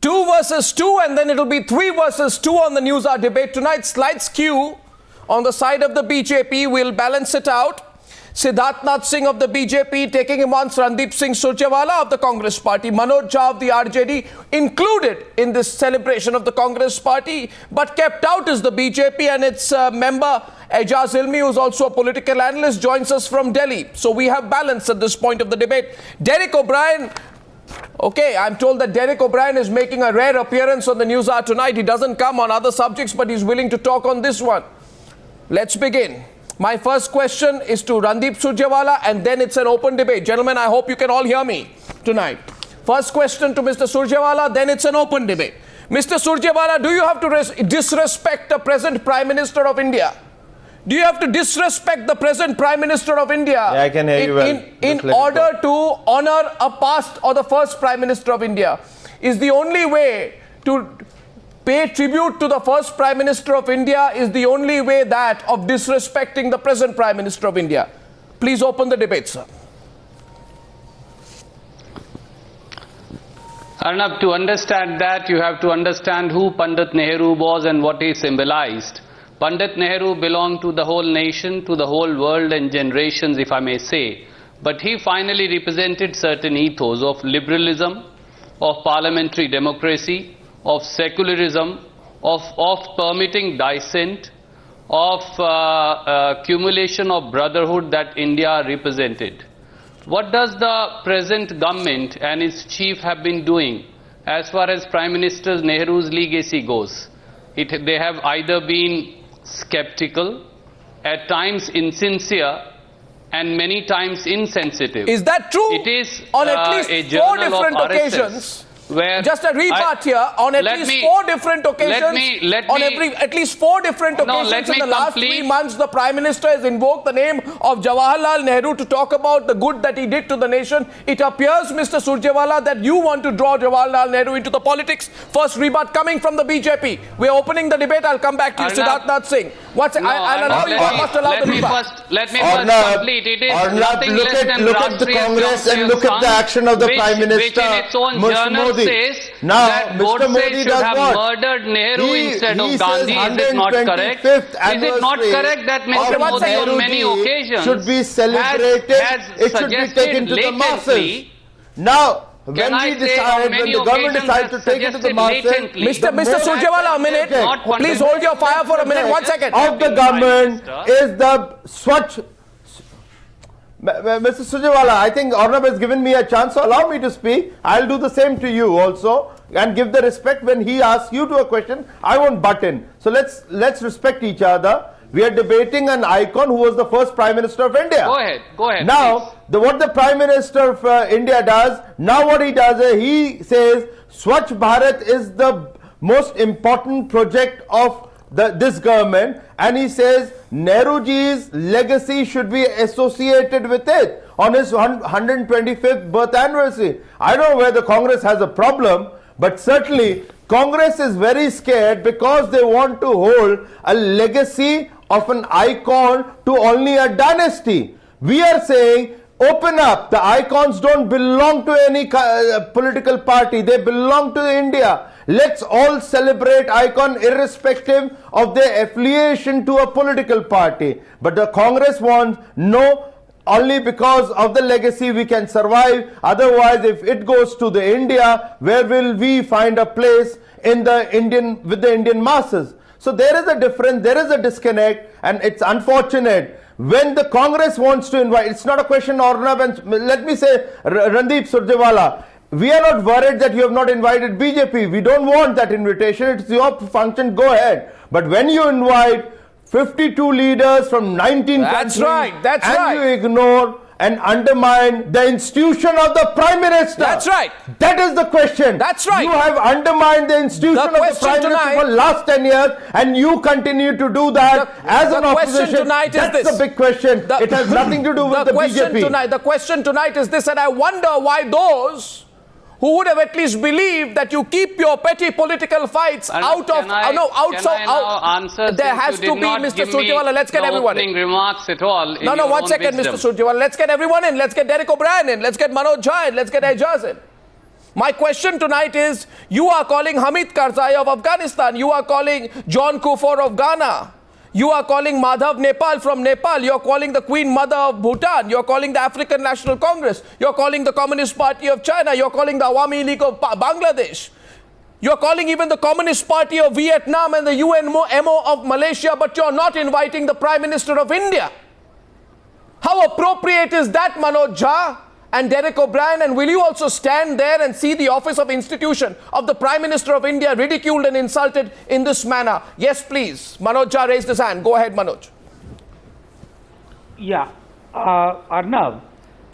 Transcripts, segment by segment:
2 versus 2, and then it'll be 3 versus 2 on the News Hour debate tonight. Slight skew on the side of the BJP. We'll balance it out. Siddharth Nath Singh of the BJP taking him on Randeep Singh Surjewala of the Congress Party. Manoj Jha of the RJD included in this celebration of the Congress Party, but kept out is the BJP, and its member Ejaz Ilmi, who's also a political analyst, joins us from Delhi. So we have balance at this point of the debate. Derek O'Brien. Okay, I'm told that Derek O'Brien is making a rare appearance on the News Hour tonight. He doesn't come on other subjects, but he's willing to talk on this one. Let's begin. My first question is to Randeep Surjewala, and then it's an open debate. Gentlemen, I hope you can all hear me tonight. First question to Mr. Surjewala, then it's an open debate. Mr. Surjewala, do you have to disrespect the present Prime Minister of India? Do you have to disrespect the present Prime Minister of India? Yeah, I can hear you well. In order to honor a past or the first Prime Minister of India? Is the only way to pay tribute to the first Prime Minister of India is the only way that of disrespecting the present Prime Minister of India? Please open the debate, sir. Arnab, to understand that, you have to understand who Pandit Nehru was and what he symbolized. Pandit Nehru belonged to the whole nation, to the whole world and generations, if I may say. But he finally represented certain ethos of liberalism, of parliamentary democracy, of secularism, of permitting dissent, of accumulation of brotherhood that India represented. What does the present government and its chief have been doing as far as Prime Minister Nehru's legacy goes? They have either been skeptical, at times insincere, and many times insensitive. Is that true? It is on at least 4 different occasions. Where just a rebut here, on at least 4 different occasions, at least 4 different occasions in the last 3 months, the Prime Minister has invoked the name of Jawaharlal Nehru to talk about the good that he did to the nation. It appears, Mr. Surjewala, that you want to draw Jawaharlal Nehru into the politics. First rebut coming from the BJP. We're opening the debate. I'll come back to you, Siddharth Nath Singh. I'll allow you. Let me first complete. It is nothing less than look at the Congress and look at the action of the Prime Minister, Mr. Modi. Now, Mr. Modi should have murdered Nehru instead of Gandhi. Is it not correct? Is it not correct that Mr. Modi on many occasions should be celebrated? It should be taken to the masses. Now, when the government decides to take it to the masses, Mr. Surjewala, a minute. Please hold your fire for a minute. 1 second. Of the government is the Swachh. Mr. Surjewala, I think Arnab has given me a chance, so allow me to speak. I'll do the same to you also, and give the respect when he asks you to a question. I won't butt in. So let's respect each other. We are debating an icon who was the first Prime Minister of India. Go ahead. Now, what the Prime Minister of India does, now what he does is he says Swachh Bharat is the most important project of this government, and he says Nehruji's legacy should be associated with it on his 125th birth anniversary. I don't know whether Congress has a problem, but certainly Congress is very scared because they want to hold a legacy of an icon to only a dynasty. We are saying open up. The icons don't belong to any political party. They belong to India. Let's all celebrate icon irrespective of their affiliation to a political party. But the Congress wants no, only because of the legacy we can survive. Otherwise, if it goes to the India, where will we find a place in the with the Indian masses? So there is a difference, there is a disconnect, and it's unfortunate. When the Congress wants to invite, it's not a question, Arnab, and let me say, Randeep Surjewala, we are not worried that you have not invited BJP. We don't want that invitation. It's your function. Go ahead. But when you invite 52 leaders from 19 countries, and you ignore and undermine the institution of the Prime Minister. That's right. That is the question. That's right. You have undermined the institution of the Prime Minister for the last 10 years, and you continue to do that as an opposition. That's the big question. It has nothing to do with the BJP. The question tonight is this, and I wonder why those who would have at least believed that you keep your petty political fights out of... There has to be, Mr. Surjewala, let's get everyone in. Remarks at all. No, 1 second, Mr. Surjewala. Let's get everyone in. Let's get Derek O'Brien in. Let's get Manoj Jha in. Let's get Ejaz in. My question tonight is, you are calling Hamid Karzai of Afghanistan, you are calling John Kufuor of Ghana, you are calling Madhav Nepal from Nepal, you are calling the Queen Mother of Bhutan, you are calling the African National Congress, you are calling the Communist Party of China, you are calling the Awami League of Bangladesh, you are calling even the Communist Party of Vietnam and the UNMO of Malaysia, but you are not inviting the Prime Minister of India. How appropriate is that, Manoj Jha and Derek O'Brien? And will you also stand there and see the office of institution of the Prime Minister of India ridiculed and insulted in this manner? Yes, please. Manoj Jha raised his hand. Go ahead, Manoj. Yeah, Arnav,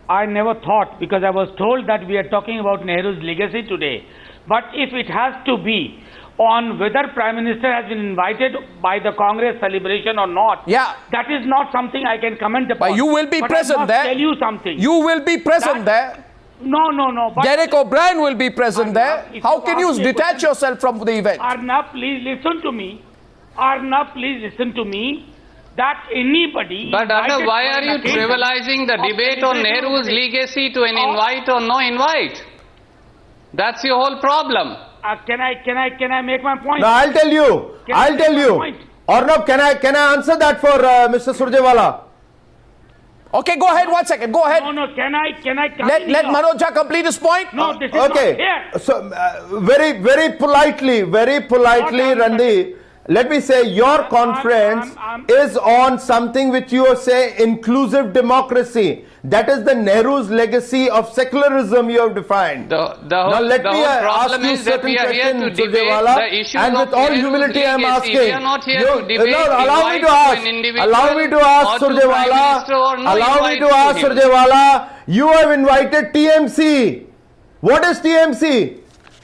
I never thought, because I was told that we are talking about Nehru's legacy today, but if it has to be on whether Prime Minister has been invited by the Congress celebration or not, Yeah. that is not something I can comment upon. But you will be But present I must there. tell you something. You will be present there. No. But Derek O'Brien will be present Arnav, there. if How you can you ask me a detach question- yourself from the event? Arnav, please listen to me. Arnav, please listen to me. That anybody... But Arnav, invited why for are an you occasion trivializing the of debate on celebrating Nehru's the day? legacy to an invite or no invite? That's your whole problem. Can I make my point? Now I'll tell you. Can I I'll make tell my you. point? Arnab, can I answer that for Mr. Surjewala? Okay, go ahead. 1 second. Go ahead. No, can I Let Manoj Jha complete his point. No, this is not Okay. fair. So very politely, Randi. Let me say your conference I'm- is on something which you say inclusive democracy. That is the Nehru's legacy of secularism you have defined. The Now whole, let the me whole ask problem you is that certain we are here to questions, debate Surjewala, the issues and of with all Nehru's humility I am legacy. asking. We are not here to debate allow me to invite ask. to an individual Allow me to ask, or to Prime Surjewala. Minister or no Allow me to invite ask, him. Surjewala. You have invited TMC. What is TMC?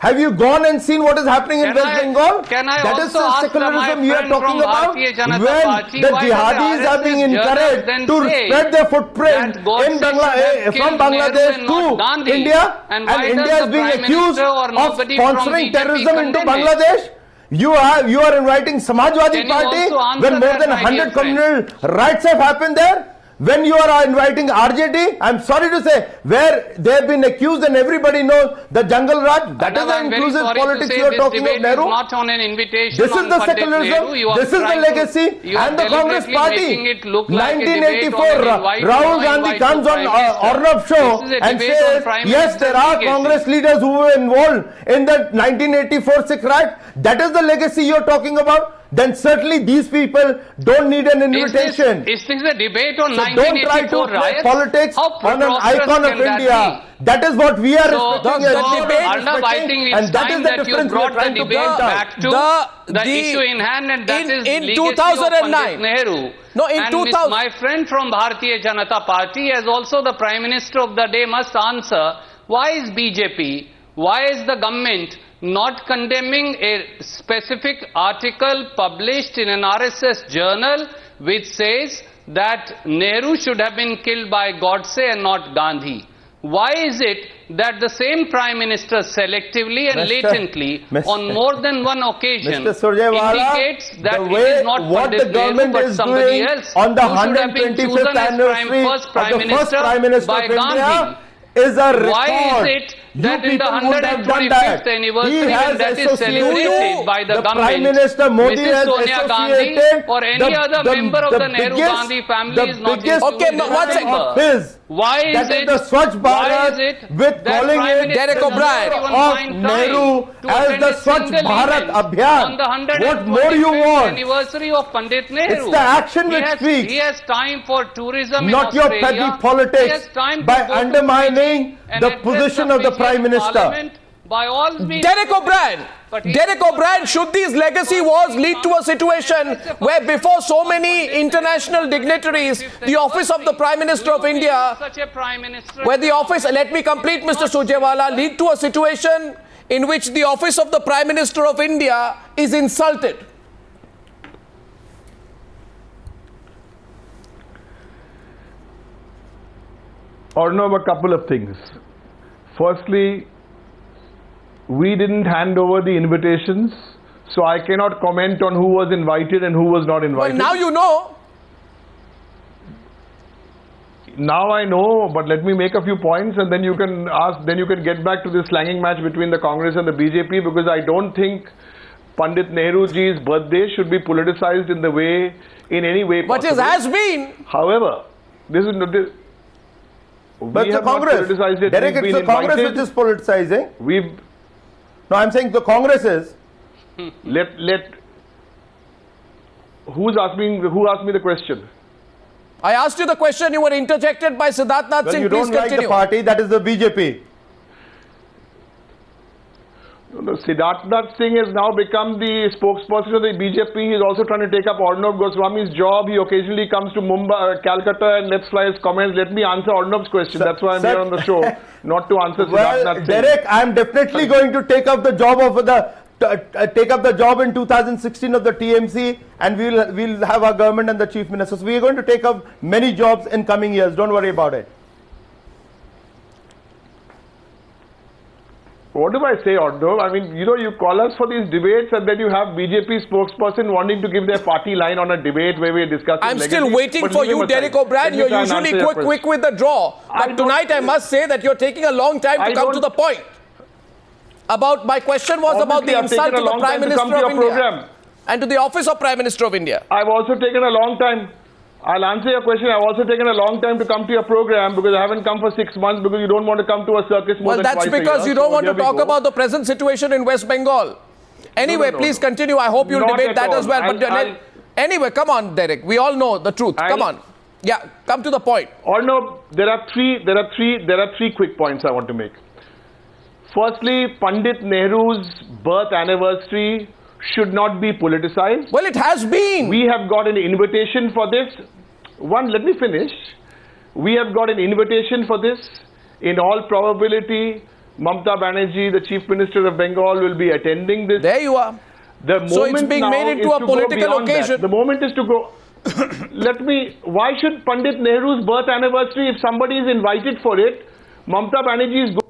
Have you gone and seen what is happening in West Bengal? Can I That is also the ask secularism you are my friend talking from about. Bharatiya Janata When Party, the why does jihadis the are being RSS journal encouraged then to say spread their footprint that Godse in should have from killed Bangladesh Nehru and not to Gandhi? India, And why India does is the being Prime accused Minister or of nobody from sponsoring BJP terrorism into condemn it? Bangladesh? You are inviting Samajwadi Can you Party also answer when more that, than my dear 100 communal riots have happened there? When you are inviting RJD, I'm sorry to say, where they have been accused and everybody knows the Jungle Raj, that is Arnav, the I'm very inclusive sorry politics to say you are this talking of debate is Nehru. not on an invitation This is on the Pandit secularism, Nehru. You are this is the trying legacy, you are and the Congress deliberately Party. making it look like a 1984, debate on an invite or Rahul no Gandhi invite to comes on Prime Minister. Arnab show This is a and debate on says, Prime yes, Minister's there are legacy. Congress leaders who were involved in the 1984 Sikh riot. That is the legacy you are talking about. Then certainly these people don't need an invitation. Is this a debate on So don't try to 1984 play riots? politics How on an preposterous icon of can that India. be? That is what we are So, respecting the as you debate- are Arnab, I respecting, think it's and that time is the that you difference we are brought the trying to debate point out. back to the issue in hand, and that is in legacy 2009. of Pandit Nehru. No, in and 2000 my friend from Bharatiya Janata Party, as also the Prime Minister of the day, must answer why is BJP, why is the government not condemning a specific article published in an RSS journal which says that Nehru should have been killed by Godse and not Gandhi? Why is it that the same Prime Minister selectively and Mr. latently on more than one occasion Mr. Surjewala, indicates that the it way is not what the Pandit Nehru government but is somebody doing else on the who should have been 125th chosen as anniversary first of Prime the first Prime Minister by of India Gandhi? is a record. Why is it that You in the people would have done 125th that. anniversary, He when has that is associated celebrated by the the government, Prime Minister Modi Mrs. has Sonia Gandhi associated or any other member of the Nehru biggest- Gandhi family the is not biggest Okay, included in one the second. member? of his. Why is That is it the Swachh why Bharat is it with that calling Prime it Minister Derek does O'Brien not even of find Nehru time to as attend the a Swachh single Bharat event Abhiyan? on the What more you 125th want? anniversary of Pandit Nehru? It's the action which speaks. He has time for tourism Not in your Australia. petty He politics has time to by go to undermining Fiji and the address position of the Fijian Prime Minister. Parliament. By all means, Derek O'Brien. But he- Derek O'Brien, should these legacy wars lead to a situation where before so many international dignitaries, the office of the Prime Minister of India, such a Prime Minister, where the office, let me complete Mr. Surjewala, lead to a situation in which the office of the Prime Minister of India is insulted? Arnav, a couple of things. Firstly, we didn't hand over the invitations, so I cannot comment on who was invited and who was not Well, invited. now you know. now I know, but let me make a few points and then you can ask, then you can get back to this slanging match between the Congress and the BJP, because I don't think Pandit Nehruji's birthday should be politicized in any way But possible. it has been. However, this is not this. But We the have not Congress, politicized it. Derek, We've it's been the Congress invited. which is politicizing. We've No, I'm saying the Congress is. who asked me the question? I asked you the question, you were interjected by Siddharth Nath Well, Singh. you Please don't like continue. the party, that is the BJP. No, Siddharth Nath Singh has now become the spokesperson of the BJP. He is also trying to take up Arnab Goswami's job. He occasionally comes to Mumbai, Calcutta, and lets fly his comments. Let me answer Arnab's question. That's why I'm here on the show, not to answer Siddharth Well, Nath Singh. Derek, I'm definitely going to take up the job of take up the job in 2016 of the TMC, and we'll have our government and the chief minister. So we are going to take up many jobs in coming years. Don't worry about it. What do I say, Arnab? I mean, you call us for these debates and then you have BJP spokesperson wanting to give their party line on a debate where we're discussing I'm legacy. still waiting But for leave him you, aside. Derek O'Brien. Let me You're try and usually answer your quick question. with the draw. I But don't- tonight I must say that you're taking a long time to I come to don't- the point. My question was about Obviously, the I've insult taken to a the long Prime time to Minister come to of your India program. and to the office of Prime Minister of India. I've also taken a long time. I'll answer your question. I've also taken a long time to come to your program because I haven't come for 6 months because you don't want to come to a circus more Well, than that's twice a because year. you don't So want to here we talk go. about the present situation in West Bengal. Anyway, no, please no. continue. I hope you'll Not debate at that all. as well. But anyway, come on, Derek. We all know the truth. Come on. Yeah, come to the point. Or no, there are three quick points I want to make. Firstly, Pandit Nehru's birth anniversary should not be politicized. Well, it has been. We have got an invitation for this. Let me finish. We have got an invitation for this. In all probability, Mamata Banerjee, the Chief Minister of Bengal, will be attending this. There you are. The moment So it's being now made into is a to go political beyond that. occasion. The moment is to go. Why should Pandit Nehru's birth anniversary, if somebody is invited for it, Mamata Banerjee is going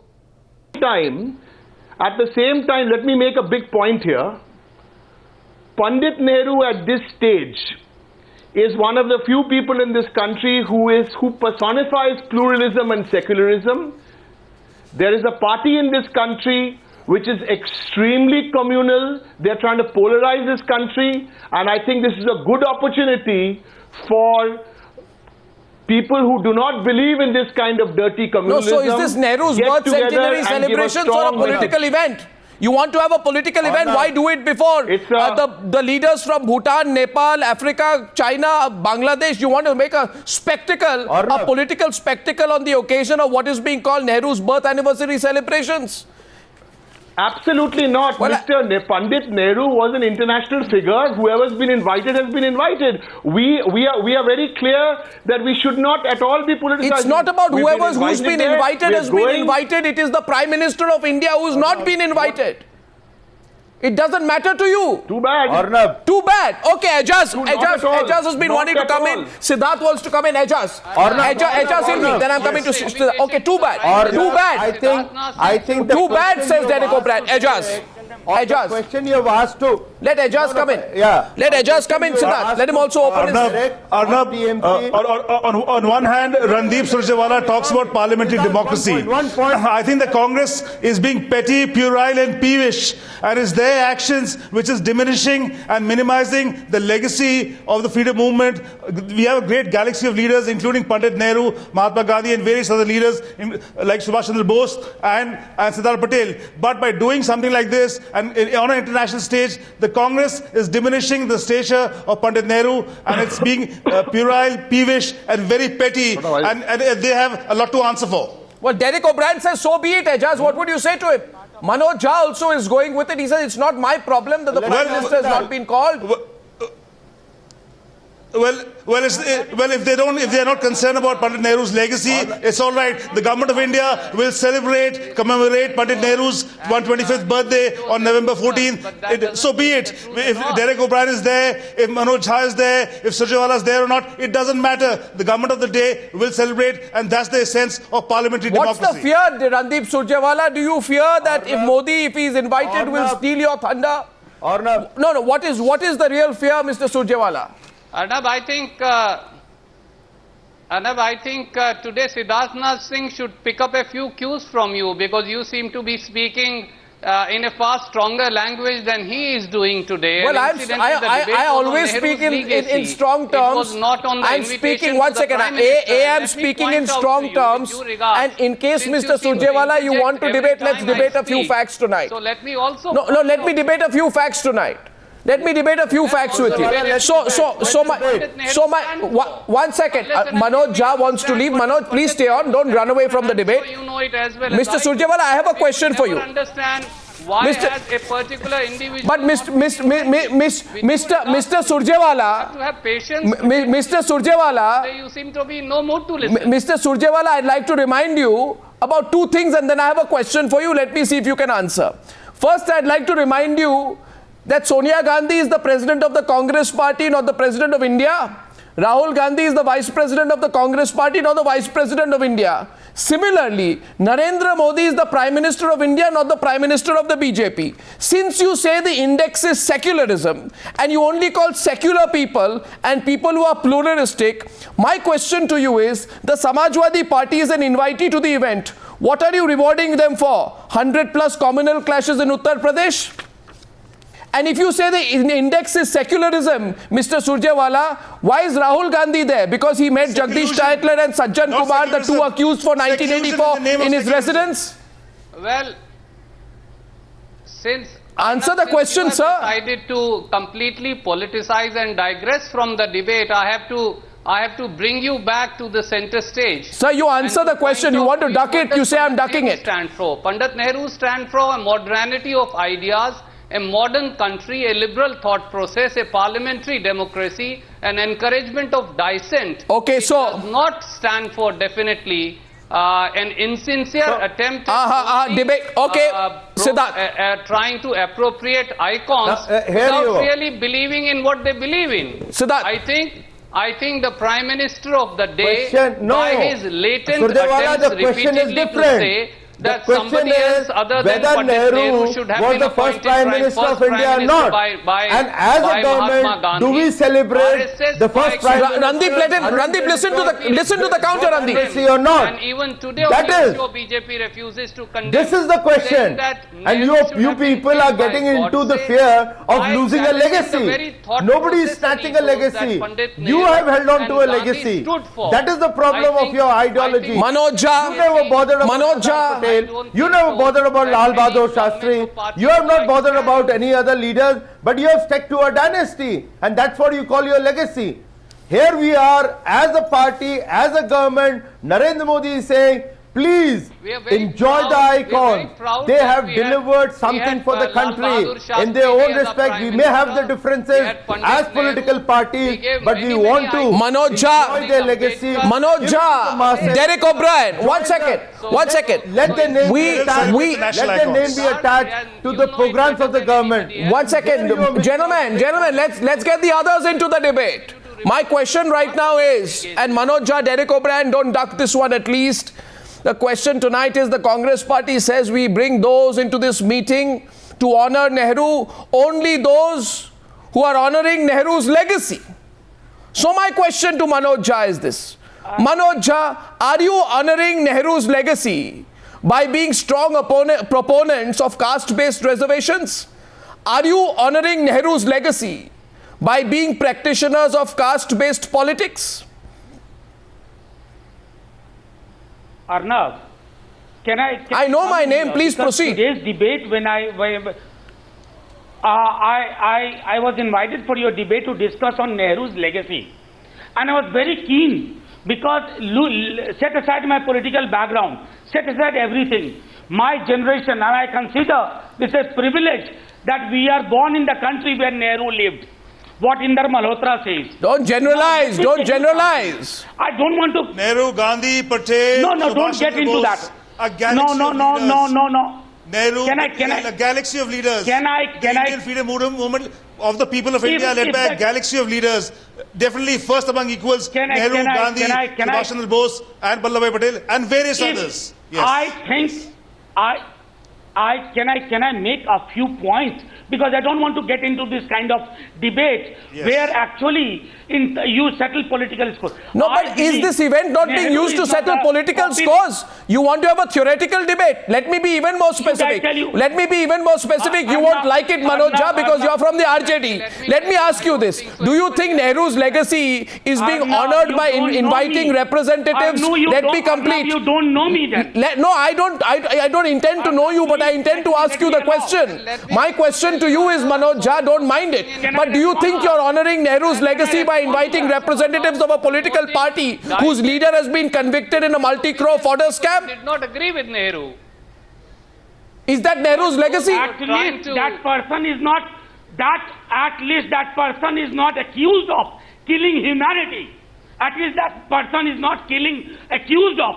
time. At the same time, let me make a big point here. Pandit Nehru at this stage is one of the few people in this country who personifies pluralism and secularism. There is a party in this country which is extremely communal. They're trying to polarize this country, and I think this is a good opportunity for people who do not believe in this kind of dirty No, communalism. so is this Nehru's get birth together centenary and give a celebrations or a strong political message. event? You want to have a political event? no. Why do it before It's a- the leaders from Bhutan, Nepal, Africa, China, Bangladesh? You want to make a spectacle, Or a not. political spectacle on the occasion of what is being called Nehru's birth anniversary celebrations? Absolutely not. Well, Pandit Nehru was an international figure. Whoever's been invited has been invited. We are very clear that we should not at all be politicized. It's not about We've who's been there. invited We're has been going- invited. It is the Prime Minister of India who's not been invited. It doesn't matter to you. Too bad. Arnab, Too bad. Okay, Ajaz. not at all. Ajaz has been Not wanting to at come all. in. Siddharth wants to come in. Ajaz. Arnab, Ajaz in me. Arnab. Then I'm coming to Siddharth. Okay, too bad. Arnab, Too bad. I think the Too bad, question says you Derek have O'Brien. asked to Ajaz. Derek, or the Ajaz. question you have asked to. Let Ajaz come in. Yeah. Let Ajaz come in, Siddharth. Let him also open his... Arnab, on one hand, Randeep Surjewala talks about parliamentary democracy. One point. I think the Congress is being petty, puerile and peevish, and it's their actions which is diminishing and minimizing the legacy of the freedom movement. We have a great galaxy of leaders, including Pandit Nehru, Mahatma Gandhi and various other leaders like Subhash Chandra Bose and Sardar Patel. But by doing something like this and on an international stage, the Congress is diminishing the stature of Pandit Nehru, and it's being puerile, peevish and very petty, and they have a lot to answer for. Well, Derek O'Brien says, so be it, Ajaz. What would you say to him? Manoj Jha also is going with it. He says, it's not my problem that the Prime Minister has not been called. If they are not concerned about Pandit Nehru's legacy, it's all right. The government of India will commemorate Pandit Nehru's 125th birthday on November 14th. So be it. If Derek O'Brien is there, if Manoj Jha is there, if Surjewala is there or not, it doesn't matter. The government of the day will celebrate, and that's the essence of parliamentary What's democracy. the fear, Randeep Surjewala? Do you fear that if Modi, if he is invited, will steal your thunder? Arnab, No. What is the real fear, Mr. Surjewala? Arnab, I think Arnab, I think today Siddharthnath Singh should pick up a few cues from you, because you seem to be speaking in a far stronger language than he is doing today. Well, And incidentally, the debate I was on always Nehru's speak in legacy. strong It terms. was not on the I'm invitation speaking, to one the second, Prime Minister. I'm Let me speaking in point out strong to you, terms. with due regard, And in case since Mr. you seem to Surjewala, you want to interject debate, let's every time debate I a few speak. facts tonight. So let me also... No, let me debate a few facts tonight. Let me debate a few facts with you. One second. Manoj Jha wants to leave. Manoj, please stay on. Don't run away from the debate. So you know it as well as Mr. I do. Surjewala, I have a question People for you. never understand why Mr. has a particular individual... But Mr. Surjewala, to have patience. Mr. Surjewala, You seem to be in no mood to listen. Mr. Surjewala, I'd like to remind you about two things, and then I have a question for you. Let me see if you can answer. First, I'd like to remind you that Sonia Gandhi is the president of the Congress party, not the president of India. Rahul Gandhi is the vice president of the Congress party, not the vice president of India. Similarly, Narendra Modi is the prime minister of India, not the prime minister of the BJP. Since you say the index is secularism and you only call secular people and people who are pluralistic, my question to you is, the Samajwadi Party is an invitee to the event. What are you rewarding them for? 100 plus communal clashes in Uttar Pradesh? And if you say the index is secularism, Mr. Surjewala, why is Rahul Gandhi there? Because he met Jagdish Taitler and Sajjan Not Kumar, the two secularism. accused for 1984 Secularism in the name of in his secularism. residence? Well, since... Answer the since question, you have sir. decided to completely politicize and digress from the debate, I have to bring you back to the center stage. Sir, you answer And the question. point You out want to you duck what it, does you say I'm Pandit ducking Nehru it. stand for. Pandit Nehru stand for a modernity of ideas, a modern country, a liberal thought process, a parliamentary democracy, an encouragement of dissent. Okay, It so- does not stand for definitely an insincere attempt at debate. Okay, Siddharth. trying to appropriate icons here you without go. really believing in what they believe in. Siddharth. I think the Prime Minister of the day, Question- no. by his latent Surjewala, attempts the question is repeatedly to different. say The that question somebody is else other than whether Pandit Nehru Nehru should have was been the first Prime Minister of India or not. And as a government, do we celebrate the first Prime Minister? Randeep, listen to the counter, Randeep. Democracy or not? And even today, That is- also BJP refuses to condemn. This is the question. saying that And Nehru should you have been people killed are by getting into Godse the fear of by losing a challenging the legacy. very thought Nobody is process snatching and a ethos that legacy. Pandit You Nehru have held on and to a Gandhi legacy. stood for. That is the problem of your ideology. Manoj Jha. You never bothered about Manoj Sardar Jha. Patel. You never bothered about Lal Bahadur Shastri. You have not bothered about any other leaders, but you have stuck to a dynasty, and that's what you call your legacy. Here we are, as a party, as a government. Narendra Modi is saying, please We are very enjoy proud- the we are very icons. proud They that have we had- delivered we something had, for the Lal country Bahadur Shastri in their own as our respect. Prime We may have the Minister. differences We had Pandit as political Nehru. parties, We gave but we many, want many to icons. Manoj enjoy Jha. their legacy. Manoj Give it to the Jha, masses. Derek O'Brien, one Join second, the- one second. Let their name We- be attached. we- Let their name be attached to the programs of the government. One second, gentlemen, let's get the others into the debate. My question right now is, and Manoj Jha, Derek O'Brien, don't duck this one at least. The question tonight is, the Congress party says we bring those into this meeting to honor Nehru, only those who are honoring Nehru's legacy. So my question to Manoj Jha is this. Manoj Jha, are you honoring Nehru's legacy by being strong proponents of caste-based reservations? Are you honoring Nehru's legacy by being practitioners of caste-based politics? Arnav, can I know my name, please because proceed. Today's debate, when I was invited for your debate to discuss on Nehru's legacy, and I was very keen because set aside my political background, set aside everything, my generation, and I consider this a privilege that we are born in the country where Nehru lived. What Inder Malhotra says. Don't generalize, don't generalize. I don't want to. Nehru, Gandhi, Patel. No, don't Subhash get Chandra into Bose, that. A galaxy of leaders. No. Nehru, Can I- a galaxy of leaders. Can I- The Indian freedom movement of the people of India, led if by a that- galaxy of leaders. Definitely first among equals. Nehru, Gandhi, Subhash Chandra Bose, and Vallabhbhai Patel, and various others. Yes. I think Can I make a few points, because I don't want to get into this kind of debate where actually you settle political scores. No, but is this event not being used to settle political scores? You want to have a theoretical debate. Let me be even more specific. Let me be even more specific. You won't like it, Manoj Jha, because you're from the RJD. Let me ask you this. Do you think Nehru's legacy is being honored by inviting representatives? Let me complete. You don't know me then. No, I don't intend to know you, but I intend to ask you the question. My question to you is, Manoj Jha, don't mind it. But do you think you're honoring Nehru's legacy by inviting representatives of a political party whose leader has been convicted in a multi-crore fodder scam? Did not agree with Nehru. Is that Nehru's legacy? At least that person is not accused of killing humanity. At least that person is not accused of,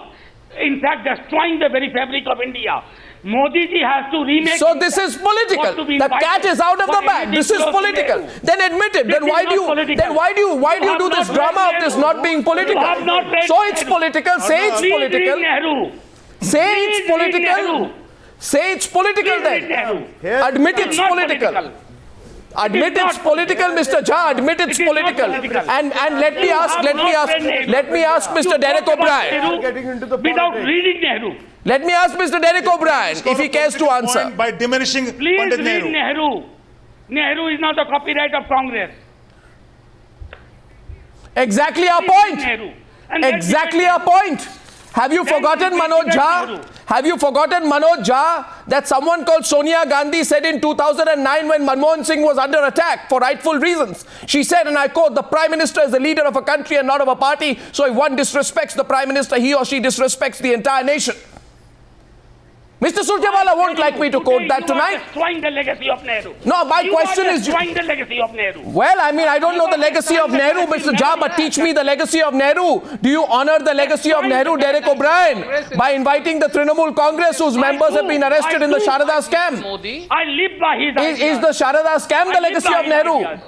in fact, destroying the very fabric of India. Modi ji has to remake. So this is political. The cat is out of the bag. This is political. Then admit it. Then why do you do this drama of this not being political? So it's political. Say it's political. Say it's political. Say it's political then. Admit it's political. Admit it's political, Mr. Jha. Admit it's political. And let me ask Mr. Derek O'Brien. Without reading Nehru. Let me ask Mr. Derek O'Brien if he cares to answer. By diminishing Please Pandit read Nehru. Nehru. Nehru is not the copyright of Congress. Exactly our point. Exactly our point. Have you forgotten, Manoj Jha? Have you forgotten, Manoj Jha, that someone called Sonia Gandhi said in 2009 when Manmohan Singh was under attack for rightful reasons? She said, and I quote, "The Prime Minister is the leader of a country and not of a party. So if one disrespects the Prime Minister, he or she disrespects the entire nation." Mr. Surjewala won't like me to quote that tonight. You are destroying the legacy of Nehru. No, my question is... destroying the legacy of Nehru. Well, I mean, I don't know the legacy of Nehru, Mr. Jha, but teach me the legacy of Nehru. Do you honor the legacy of Nehru, Derek O'Brien, by inviting the Trinamool Congress, whose members have been arrested in the Sharada scam? I live by his ideas. Is the Sharada scam the legacy of Nehru?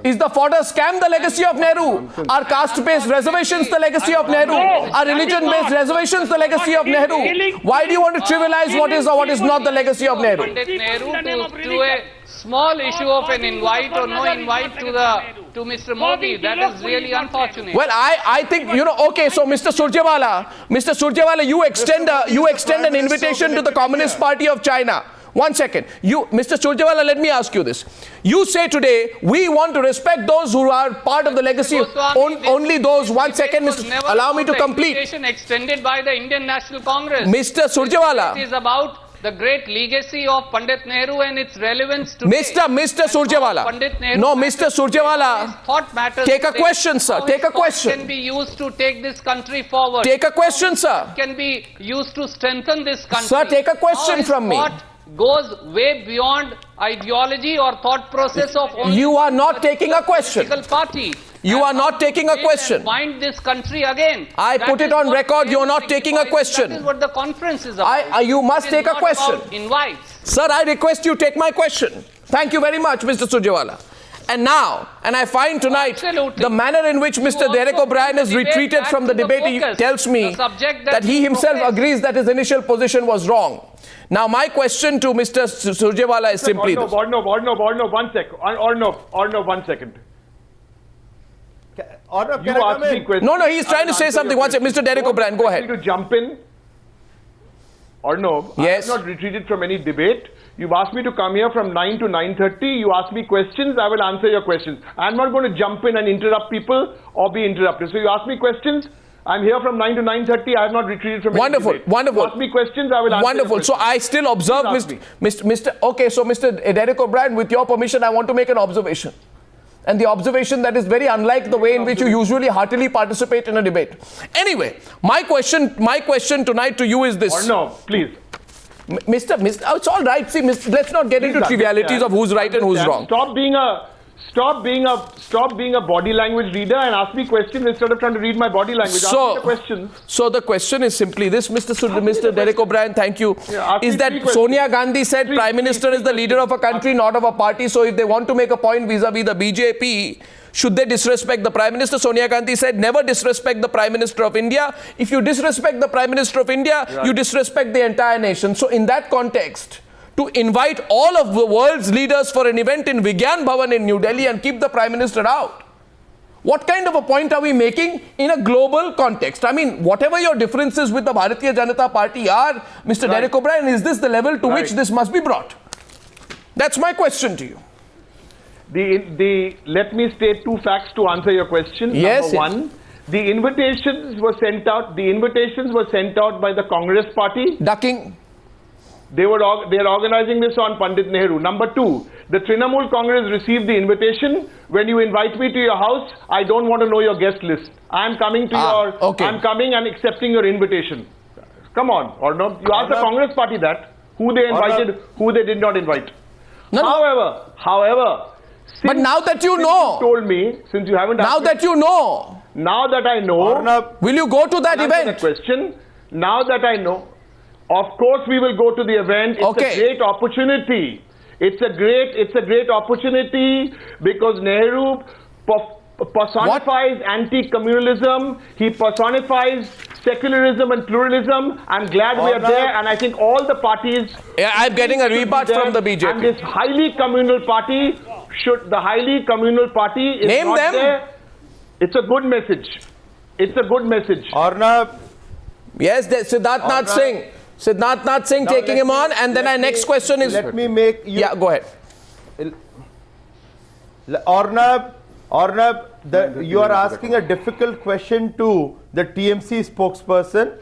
Is the fodder scam the legacy of Nehru? Are caste-based reservations the legacy of Nehru? Are religion-based reservations the legacy of Nehru? Why do you want to trivialize what is or what is not the legacy of Nehru? Pandit Nehru to a small issue of an invite or no invite to Mr. Modi. That is really unfortunate. Well, I think, okay, so Mr. Surjewala, you extend an invitation to the Communist Party of China. One second. Mr. Surjewala, let me ask you this. You say today, we want to respect those who are part of the legacy. Only those. One second, allow me to complete. Extended by the Indian National Congress. Mr. Surjewala. It is about the great legacy of Pandit Nehru and its relevance to Mr. Surjewala. No, Mr. Surjewala. Thought matters. Take a question, sir. Take a question. Can be used to take this country forward. Take a question, sir. Can be used to strengthen this country. Sir, take a question from me. Goes way beyond ideology or thought process of only you are not taking a question. Party. You are not taking a question. Mind this country again. I put it on record. You are not taking a question. That is what the conference is about. You must take a question. Invites. Sir, I request you take my question. Thank you very much, Mr. Surjewala. And now, and I find tonight, the manner in which Mr. Derek O'Brien has retreated from the debate tells me that he himself agrees that his initial position was wrong. Now, my question to Mr. Surjewala is simply this. Arnav, 1 second. Arnav, 1 second. Arnav, You asked me questions. No, he's trying to say something. One second. Mr. Derek O'Brien, go ahead. To jump in. Arnav, yes. I have not retreated from any debate. You've asked me to come here from 9 to 9:30. You ask me questions, I will answer your questions. I'm not going to jump in and interrupt people or be interrupted. So you ask me questions, I'm here from 9 to 9:30. I have not retreated from any debate. Wonderful. You ask me questions, I will answer your questions. So I still observe, Okay, so Mr. Derek O'Brien, with your permission, I want to make an observation. And the observation that is very unlike the way in which you usually heartily participate in a debate. Anyway, my question tonight to you is this. Arnav, please. Mr. It's all right. See, let's not get into trivialities of who's right and who's wrong. Stop being a body language reader and ask me questions instead of trying to read my body language. Ask me the questions. So the question is simply this, Mr. Derek O'Brien, thank you. Is that Sonia Gandhi said Prime Minister is the leader of a country, not of a party. So if they want to make a point vis-a-vis the BJP, Should they disrespect the Prime Minister? Sonia Gandhi said, never disrespect the Prime Minister of India. If you disrespect the Prime Minister of India, you disrespect the entire nation. So in that context, to invite all of the world's leaders for an event in Vigyan Bhavan in New Delhi and keep the Prime Minister out, what kind of a point are we making in a global context? I mean, whatever your differences with the Bharatiya Janata Party are, Mr. Derek O'Brien, is this the level to which this must be brought? That's my question to you. Let me state two facts to answer your question. Yes, Number one, the invitations were sent out. The invitations were sent out by the Congress Party. Ducking. They are organizing this on Pandit Nehru. Number two, the Trinamool Congress received the invitation. When you invite me to your house, I don't want to know your guest list. I'm coming to I'm coming and accepting your invitation. Come on, Arnab. You ask the Congress Party that who they invited, who they did not invite. No, However, but now that you know, told me, since you haven't now that you know, now that I know, will you go to that event? Question. Now that I know, of course we will go to the event. It's a great opportunity. It's a great opportunity because Nehru personifies anti-communalism. He personifies secularism and pluralism. I'm glad we are there, and I think all the parties. Yeah, I'm getting a rebut from the BJP. And this highly communal party is Name not them. there. It's a good message. It's a good message. Arnab, Yes, Siddharth Nath Singh. Siddharth Nath Singh taking him on, and then our next question is. let me make you. Yeah, go ahead. Arnab, you are asking a difficult question to the TMC spokesperson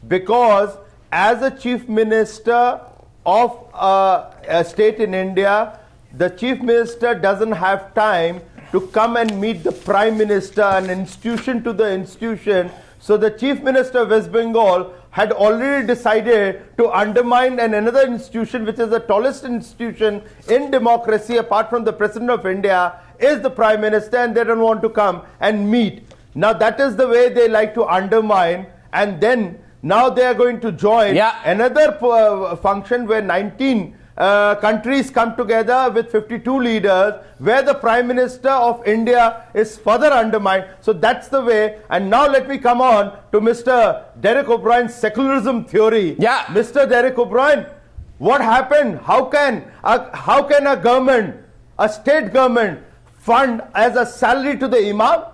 because as a chief minister of a state in India, the chief minister doesn't have time to come and meet the prime minister, an institution to the institution. So the chief minister of West Bengal had already decided to undermine another institution, which is the tallest institution in democracy apart from the president of India, is the prime minister, and they don't want to come and meet. Now that is the way they like to undermine, and then now they are going to join another function where 19 countries come together with 52 leaders, where the Prime Minister of India is further undermined. So that's the way. And now let me come on to Mr. Derek O'Brien's secularism theory. Yeah. Mr. Derek O'Brien, what happened? How can a government, a state government, fund as a salary to the imams?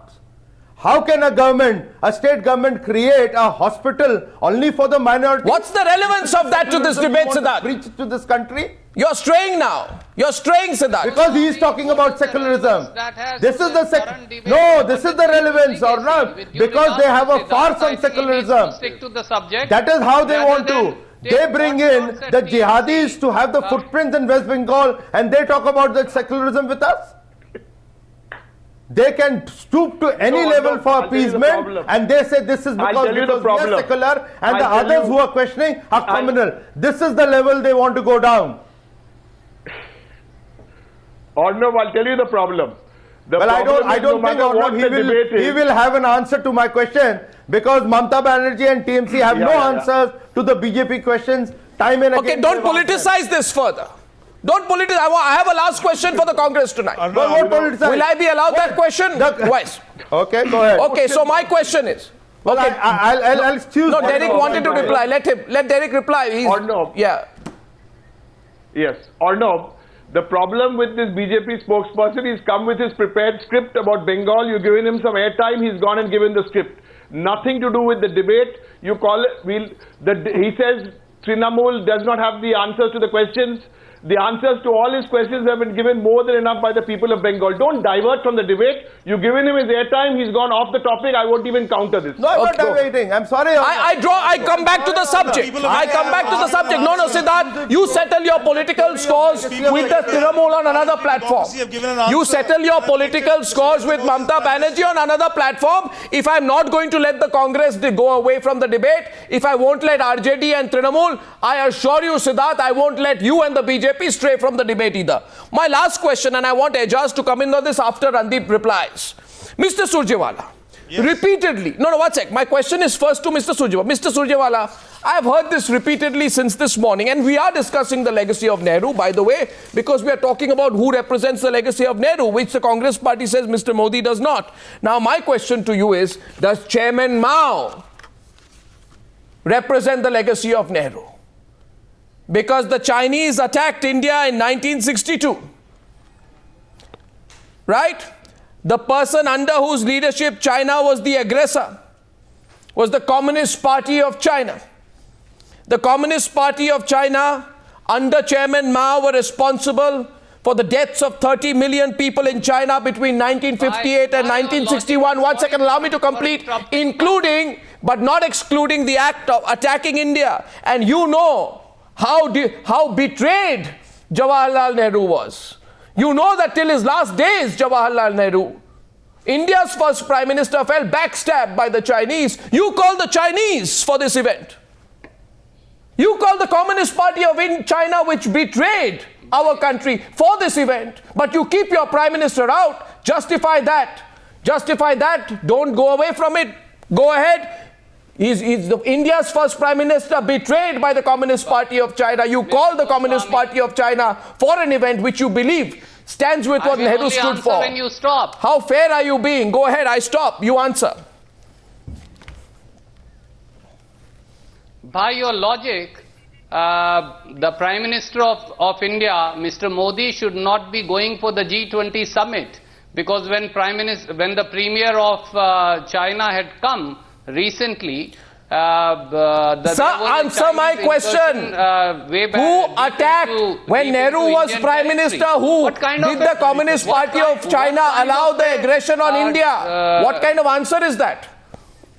How can a state government create a hospital only for the minority? What's the relevance of that to this debate, Siddharth? Preach to this country? You're straying now. You're straying, Siddharth. Because he is talking about secularism. This is the relevance, or not? Because they have a farce on secularism. Stick to the subject. That is how they want to. They bring in the jihadis to have the footprints in West Bengal, and they talk about the secularism with us. They can stoop to any level for appeasement, and they say this is because we are secular, and the others who are questioning are criminal. This is the level they want to go down. Arnab, I'll tell you the problem. I don't think he will have an answer to my question, because Mamata Banerjee and TMC have no answers to the BJP questions time and again. Okay, don't politicize this further. Don't politicize. I have a last question for the Congress tonight. Will I be allowed that question? Twice. Okay, go ahead. Okay, so my question is. Well, okay. I'll choose. No, Derek wanted to reply. Let Derek reply. Arnab. Yeah. Yes, Arnab. The problem with this BJP spokesperson, he's come with his prepared script about Bengal. You've given him some airtime. He's gone and given the script. Nothing to do with the debate. You call it. He says Trinamool does not have the answers to the questions. The answers to all his questions have been given more than enough by the people of Bengal. Don't divert from the debate. You've given him his airtime. He's gone off the topic. I won't even counter this. No, I'm not diverting. I'm sorry. I come back to the subject. I come back to the subject. No, Siddharth, you settle your political scores with the Trinamool on another platform. You settle your political scores with Mamata Banerjee on another platform. If I'm not going to let the Congress go away from the debate, if I won't let RJD and Trinamool, I assure you, Siddharth, I won't let you and the BJP stray from the debate either. My last question, and I want Ejaz to come in on this after Randeep replies. Mr. Surjewala, Repeatedly. No, one sec. My question is first to Mr. Surjewala. Mr. Surjewala, I have heard this repeatedly since this morning, and we are discussing the legacy of Nehru, by the way, because we are talking about who represents the legacy of Nehru, which the Congress party says Mr. Modi does not. Now, my question to you is, does Chairman Mao represent the legacy of Nehru? Because the Chinese attacked India in 1962. Right? The person under whose leadership China was the aggressor was the Communist Party of China. The Communist Party of China under Chairman Mao were responsible for the deaths of 30 million people in China between 1958 and 1961. 1 second, allow me to complete. Including, but not excluding, the act of attacking India. And you know how betrayed Jawaharlal Nehru was. You know that till his last days, Jawaharlal Nehru, India's first Prime Minister, fell backstabbed by the Chinese. You call the Chinese for this event. You call the Communist Party of China, which betrayed our country, for this event. But you keep your Prime Minister out. Justify that. Justify that. Don't go away from it. Go ahead. He's India's first Prime Minister, betrayed by the Communist Party of China. You call the Communist Party of China for an event which you believe stands with what Nehru stood for. When you stop. How fair are you being? Go ahead, I stop. You answer. By your logic, the Prime Minister of India, Mr. Modi, should not be going for the G20 summit, because when the Premier of China had come recently, Sir, answer my question. Who attacked when Nehru was Prime Minister? Who did the Communist Party of China allow the aggression on India? What kind of answer is that?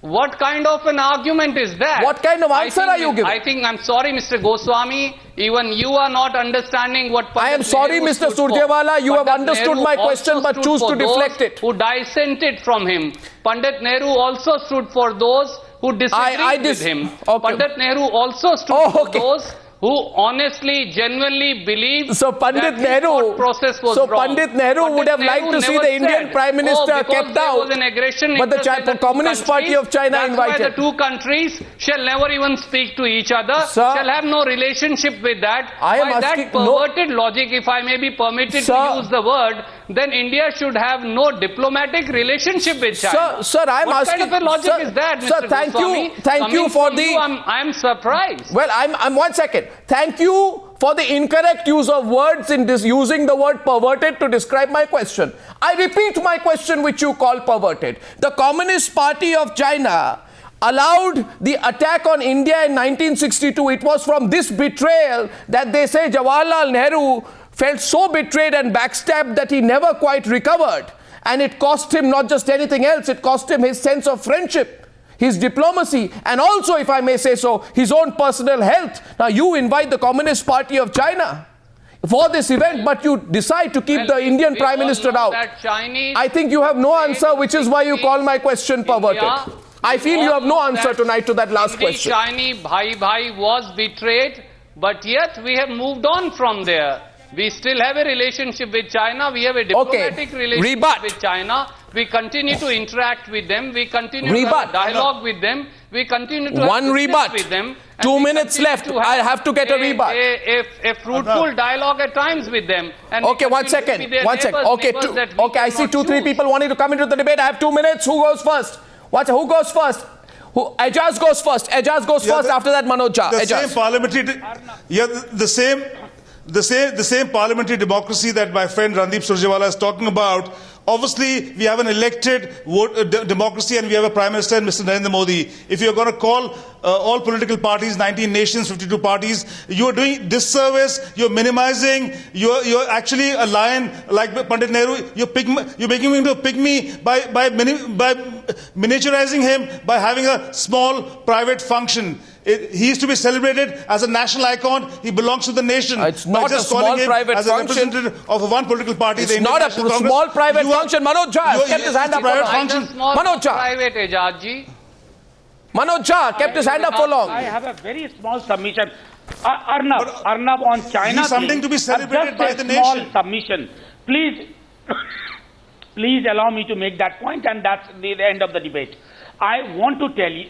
What kind of an argument is that? What kind of answer are you giving? I think, I'm sorry, Mr. Goswami, even you are not understanding what I am sorry, Mr. Surjewala, you have understood my question but choose to deflect it. Who dissented from him. Pandit Nehru also stood for those who disagreed with him. Pandit Nehru also stood for those who honestly, genuinely believed Pandit that Nehru, his process was wrong. Pandit Nehru would have liked to see the Indian Prime Minister kept out, but the Communist Party of China invited. The two countries shall never even speak to each other, shall have no relationship with that. I am By asking, that perverted logic, if I may be permitted to use the word, then India should have no diplomatic relationship with China. Sir, I am asking. What kind of a logic is that, Mr. Sir, thank Goswami? you. Thank you for the. I am surprised. Well, I'm 1 second. Thank you for the incorrect use of words in this, using the word perverted to describe my question. I repeat my question, which you call perverted. The Communist Party of China allowed the attack on India in 1962. It was from this betrayal that they say Jawaharlal Nehru felt so betrayed and backstabbed that he never quite recovered. And it cost him not just anything else, it cost him his sense of friendship, his diplomacy, and also, if I may say so, his own personal health. Now, you invite the Communist Party of China for this event, but you decide to keep the Indian Prime Minister out. I think you have no answer, which is why you call my question perverted. I feel you have no answer tonight to that last question. Chinese Bhai was betrayed, but yet we have moved on from there. We still have a relationship with China. We have a diplomatic relationship with China. We continue to interact with them. We continue to have a dialogue with them. We continue to have business with them. 2 minutes left. I have to get a rebut. A fruitful dialogue at times with them. And okay, 1 second. 1 second. Okay, I see 2-3 people wanting to come into the debate. I have 2 minutes. Who goes first? Who goes first? Ajaz goes first. Ajaz goes first. After that, Manoj Jha. The same parliamentary. The same parliamentary democracy that my friend Randeep Surjewala is talking about. Obviously, we have an elected democracy and we have a Prime Minister, Mr. Narendra Modi. If you're going to call all political parties, 19 nations, 52 parties, you're doing disservice, you're minimizing, you're actually a lion like Pandit Nehru, you're making him into a pygmy by miniaturizing him, by having a small private function. He is to be celebrated as a national icon. He belongs to the nation. It's not a small private as function. A representative of one political party. It's not a small private function. Manoj Jha kept his hand up for long. Manoj Jha. Private, Ajazji. Manoj Jha kept his hand up for long. I have a very small submission. Arnab on China. He's something to be celebrated by the nation. Small submission. Please. Please allow me to make that point, and that's the end of the debate. I want to tell you,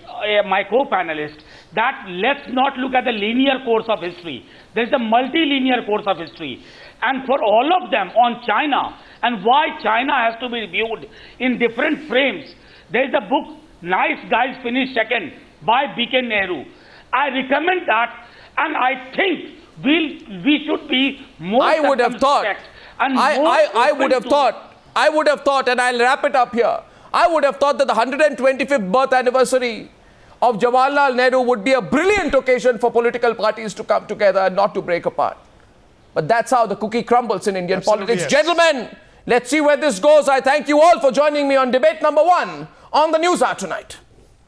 my co-panelist, that let's not look at the linear course of history. There's a multilinear course of history. And for all of them on China and why China has to be viewed in different frames, there's a book, Nice Guys Finish Second, by B.K. Nehru. I recommend that, and I think we should be more I would have thought, circumspect and I more would have open to- thought, and I'll wrap it up here. I would have thought that the 125th birth anniversary of Jawaharlal Nehru would be a brilliant occasion for political parties to come together and not to break apart. But that's how the cookie crumbles in Indian Absolutely, politics. yes. Gentlemen, let's see where this goes. I thank you all for joining me on debate number 1 on the News Hour tonight.